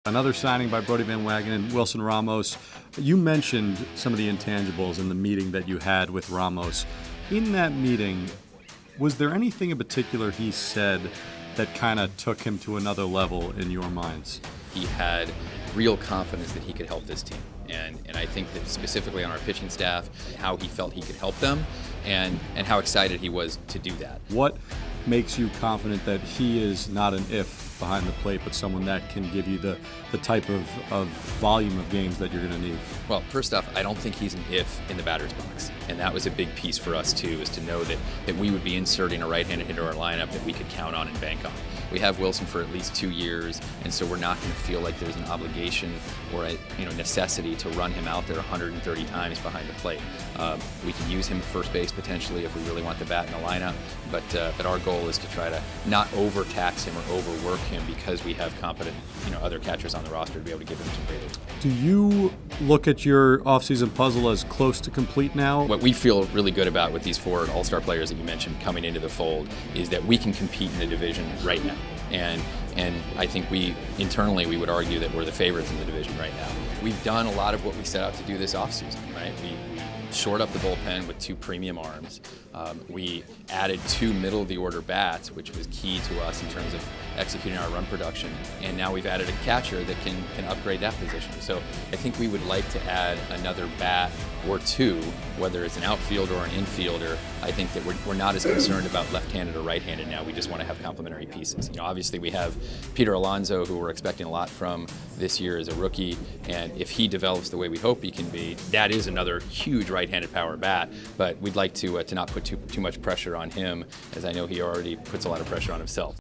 Another signing by Brodie Van Wagenen, Wilson Ramos. You mentioned some of the intangibles in the meeting that you had with Ramos. In that meeting, was there anything in particular he said that kind of took him to another level in your minds? He had real confidence that he could help this team. And I think that specifically on our pitching staff, how he felt he could help them and how excited he was to do that. What makes you confident that he is not an if behind the plate, but someone that can give you the type of volume of games that you're going to need? Well, first off, I don't think he's an if in the batter's box. And that was a big piece for us, too, is to know that we would be inserting a right-handed hitter in our lineup that we could count on and bank on. We have Wilson for at least 2 years, and so we're not going to feel like there's an obligation or a necessity to run him out there 130 times behind the plate. We can use him at first base potentially if we really want the bat in the lineup, but our goal is to try to not overtax him or overwork him because we have competent other catchers on the roster to be able to give him some breathers. Do you look at your offseason puzzle as close to complete now? What we feel really good about with these 4 all-star players that you mentioned coming into the fold is that we can compete in the division right now. And I think internally we would argue that we're the favorites in the division right now. We've done a lot of what we set out to do this offseason, right? We shored up the bullpen with 2 premium arms. We added 2 middle-of-the-order bats, which was key to us in terms of executing our run production. And now we've added a catcher that can upgrade that position. So I think we would like to add another bat or 2, whether it's an outfielder or an infielder. I think that we're not as concerned about left-handed or right-handed now. We just want to have complementary pieces. Obviously we have Peter Alonso, who we're expecting a lot from this year as a rookie, and if he develops the way we hope he can be, that is another huge right-handed power bat. But we'd like to not put too much pressure on him, as I know he already puts a lot of pressure on himself.